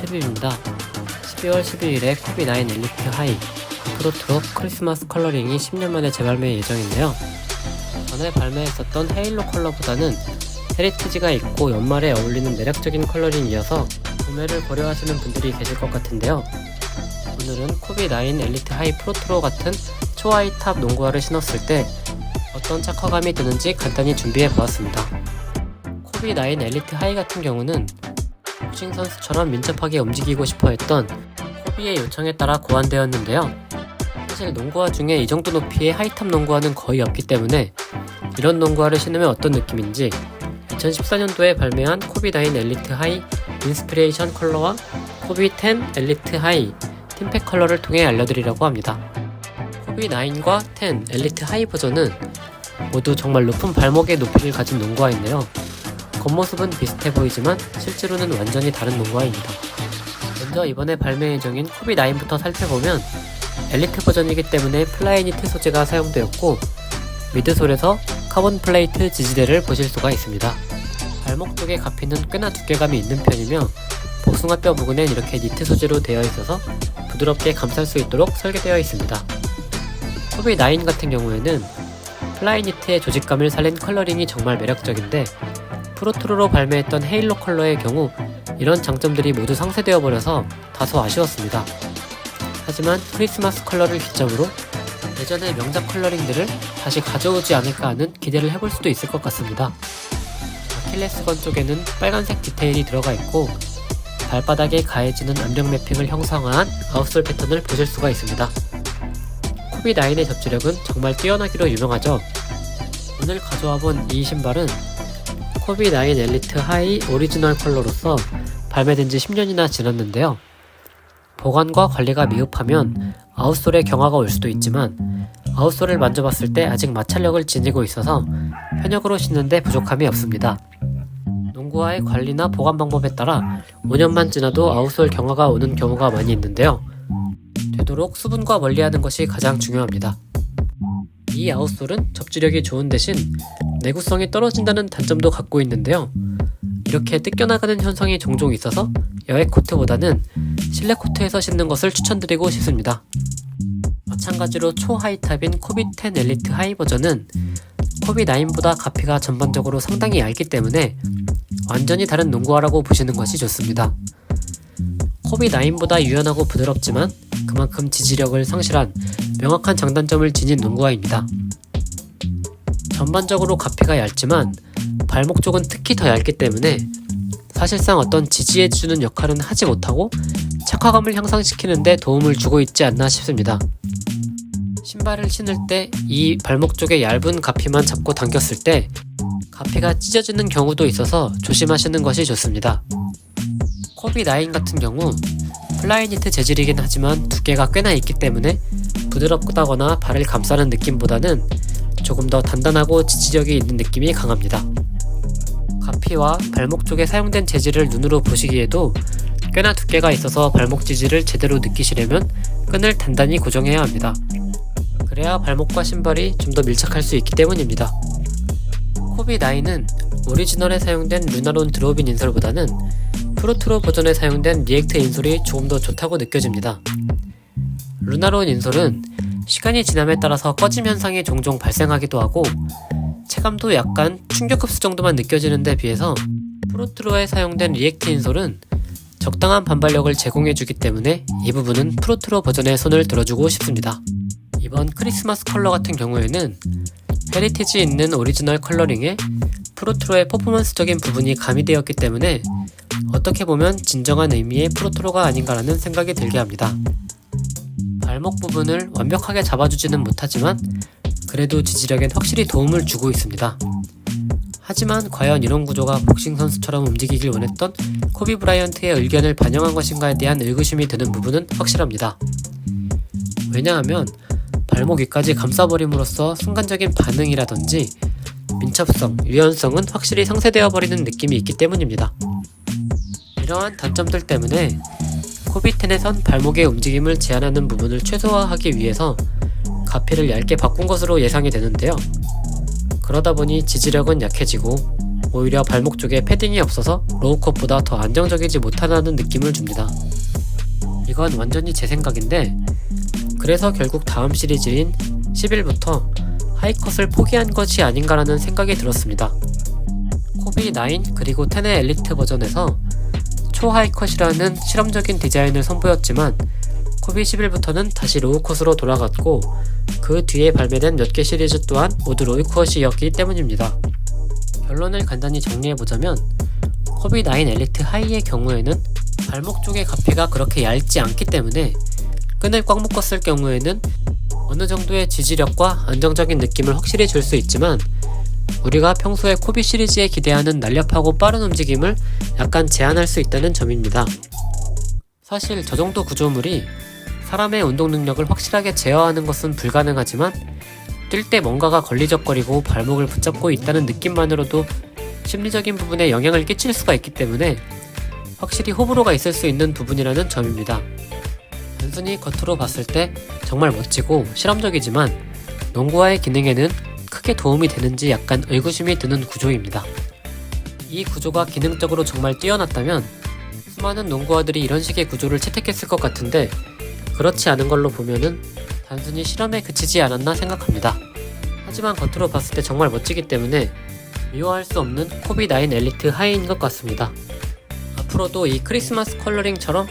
12입니다. 12월 12일에 코비9 엘리트 하이 프로트로 크리스마스 컬러링이 10년 만에 재발매 예정인데요. 전에 발매했었던 헤일로 컬러보다는 헤리티지가 있고 연말에 어울리는 매력적인 컬러링이어서 구매를 고려하시는 분들이 계실 것 같은데요. 오늘은 코비9 엘리트 하이 프로트로 같은 초하이탑 농구화를 신었을 때 어떤 착화감이 드는지 간단히 준비해 보았습니다. 코비9 엘리트 하이 같은 경우는 복싱 선수처럼 민첩하게 움직이고 싶어 했던 코비의 요청에 따라 고안되었는데요. 사실 농구화 중에 이 정도 높이의 하이탑 농구화는 거의 없기 때문에 이런 농구화를 신으면 어떤 느낌인지 2014년도에 발매한 코비9 엘리트 하이 인스피레이션 컬러와 코비10 엘리트 하이 팀팩 컬러를 통해 알려드리려고 합니다. 코비9과 10 엘리트 하이 버전은 모두 정말 높은 발목의 높이를 가진 농구화인데요. 겉모습은 비슷해 보이지만 실제로는 완전히 다른 농구화입니다. 먼저 이번에 발매 예정인 코비9부터 살펴보면 엘리트 버전이기 때문에 플라이니트 소재가 사용되었고 미드솔에서 카본 플레이트 지지대를 보실 수가 있습니다. 발목 쪽의 가피는 꽤나 두께감이 있는 편이며 복숭아뼈 부근엔 이렇게 니트 소재로 되어 있어서 부드럽게 감쌀 수 있도록 설계되어 있습니다. 코비9 같은 경우에는 플라이니트의 조직감을 살린 컬러링이 정말 매력적인데 프로트로로 발매했던 헤일로 컬러의 경우 이런 장점들이 모두 상쇄되어 버려서 다소 아쉬웠습니다. 하지만 크리스마스 컬러를 기점으로 예전의 명작 컬러링들을 다시 가져오지 않을까 하는 기대를 해볼 수도 있을 것 같습니다. 아킬레스건 쪽에는 빨간색 디테일이 들어가 있고 발바닥에 가해지는 안경 매핑을 형상화한 아웃솔 패턴을 보실 수가 있습니다. 코비9의 접지력은 정말 뛰어나기로 유명하죠. 오늘 가져와 본 이 신발은 코비9 엘리트 하이 오리지널 컬러로서 발매된 지 10년이나 지났는데요. 보관과 관리가 미흡하면 아웃솔에 경화가 올 수도 있지만 아웃솔을 만져봤을 때 아직 마찰력을 지니고 있어서 현역으로 신는데 부족함이 없습니다. 농구화의 관리나 보관 방법에 따라 5년만 지나도 아웃솔 경화가 오는 경우가 많이 있는데요. 되도록 수분과 멀리하는 것이 가장 중요합니다. 이 아웃솔은 접지력이 좋은 대신 내구성이 떨어진다는 단점도 갖고 있는데요. 이렇게 뜯겨나가는 현상이 종종 있어서 여행 코트보다는 실내 코트에서 신는 것을 추천드리고 싶습니다. 마찬가지로 초하이탑인 코비10 엘리트 하이 버전은 코비9보다 가피가 전반적으로 상당히 얇기 때문에 완전히 다른 농구화라고 보시는 것이 좋습니다. 코비9보다 유연하고 부드럽지만 그만큼 지지력을 상실한 명확한 장단점을 지닌 농구화입니다. 전반적으로 가피가 얇지만 발목 쪽은 특히 더 얇기 때문에 사실상 어떤 지지해주는 역할은 하지 못하고 착화감을 향상시키는 데 도움을 주고 있지 않나 싶습니다. 신발을 신을 때 이 발목 쪽의 얇은 가피만 잡고 당겼을 때 가피가 찢어지는 경우도 있어서 조심하시는 것이 좋습니다. 코비9 같은 경우 플라이니트 재질이긴 하지만 두께가 꽤나 있기 때문에 부드럽다거나 발을 감싸는 느낌보다는 조금 더 단단하고 지지력이 있는 느낌이 강합니다. 가피와 발목 쪽에 사용된 재질을 눈으로 보시기에도 꽤나 두께가 있어서 발목 지지를 제대로 느끼시려면 끈을 단단히 고정해야 합니다. 그래야 발목과 신발이 좀 더 밀착할 수 있기 때문입니다. 코비9은 오리지널에 사용된 루나론 드롭인 인솔보다는 프로트로 버전에 사용된 리액트 인솔이 조금 더 좋다고 느껴집니다. 루나론 인솔은 시간이 지남에 따라서 꺼짐 현상이 종종 발생하기도 하고 체감도 약간 충격 흡수 정도만 느껴지는 데 비해서 프로트로에 사용된 리액트 인솔은 적당한 반발력을 제공해주기 때문에 이 부분은 프로트로 버전에 손을 들어주고 싶습니다. 이번 크리스마스 컬러 같은 경우에는 헤리티지 있는 오리지널 컬러링에 프로트로의 퍼포먼스적인 부분이 가미되었기 때문에 어떻게 보면 진정한 의미의 프로트로가 아닌가라는 생각이 들게 합니다. 발목 부분을 완벽하게 잡아주지는 못하지만 그래도 지지력엔 확실히 도움을 주고 있습니다. 하지만 과연 이런 구조가 복싱 선수처럼 움직이길 원했던 코비 브라이언트의 의견을 반영한 것인가에 대한 의구심이 드는 부분은 확실합니다. 왜냐하면 발목 위까지 감싸버림으로써 순간적인 반응이라든지 민첩성, 유연성은 확실히 상쇄되어 버리는 느낌이 있기 때문입니다. 이러한 단점들 때문에 코비10에선 발목의 움직임을 제한하는 부분을 최소화하기 위해서 가피를 얇게 바꾼 것으로 예상이 되는데요. 그러다 보니 지지력은 약해지고 오히려 발목 쪽에 패딩이 없어서 로우컷보다 더 안정적이지 못하다는 느낌을 줍니다. 이건 완전히 제 생각인데, 그래서 결국 다음 시리즈인 11부터 하이컷을 포기한 것이 아닌가라는 생각이 들었습니다. 코비 9 그리고 10의 엘리트 버전에서 초하이컷이라는 실험적인 디자인을 선보였지만 코비 11부터는 다시 로우컷으로 돌아갔고, 그 뒤에 발매된 몇 개 시리즈 또한 모두 로우컷이었기 때문입니다. 결론을 간단히 정리해보자면, 코비 9 엘리트 하이의 경우에는 발목 쪽의 가피가 그렇게 얇지 않기 때문에 끈을 꽉 묶었을 경우에는 어느 정도의 지지력과 안정적인 느낌을 확실히 줄 수 있지만, 우리가 평소에 코비 시리즈에 기대하는 날렵하고 빠른 움직임을 약간 제한할 수 있다는 점입니다. 사실 저 정도 구조물이 사람의 운동 능력을 확실하게 제어하는 것은 불가능하지만, 뛸 때 뭔가가 걸리적거리고 발목을 붙잡고 있다는 느낌만으로도 심리적인 부분에 영향을 끼칠 수가 있기 때문에 확실히 호불호가 있을 수 있는 부분이라는 점입니다. 단순히 겉으로 봤을 때 정말 멋지고 실험적이지만 농구화의 기능에는 크게 도움이 되는지 약간 의구심이 드는 구조입니다. 이 구조가 기능적으로 정말 뛰어났다면 수많은 농구화들이 이런 식의 구조를 채택했을 것 같은데, 그렇지 않은 걸로 보면은 단순히 실험에 그치지 않았나 생각합니다. 하지만 겉으로 봤을 때 정말 멋지기 때문에 미워할 수 없는 코비 9 엘리트 하이인 것 같습니다. 앞으로도 이 크리스마스 컬러링처럼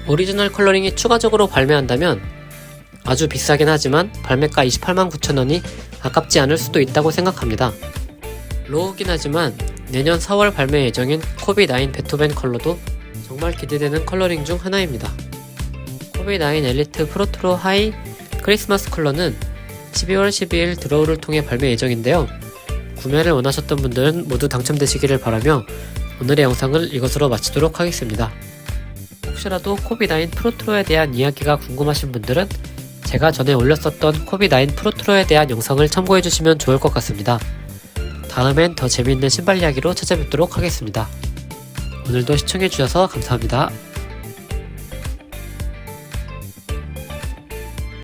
오리지널 컬러링이 추가적으로 발매한다면 아주 비싸긴 하지만 발매가 289,000원이 아깝지 않을 수도 있다고 생각합니다. 로우긴 하지만 내년 4월 발매 예정인 코비 9 베토벤 컬러도 정말 기대되는 컬러링 중 하나입니다. 코비 9 엘리트 프로트로 하이 크리스마스 컬러는 12월 12일 드로우를 통해 발매 예정인데요. 구매를 원하셨던 분들은 모두 당첨되시기를 바라며 오늘의 영상을 이것으로 마치도록 하겠습니다. 혹시라도 코비 9 프로트로에 대한 이야기가 궁금하신 분들은 제가 전에 올렸었던 코비 9 프로트로에 대한 영상을 참고해주시면 좋을 것 같습니다. 다음엔 더 재미있는 신발 이야기로 찾아뵙도록 하겠습니다. 오늘도 시청해주셔서 감사합니다.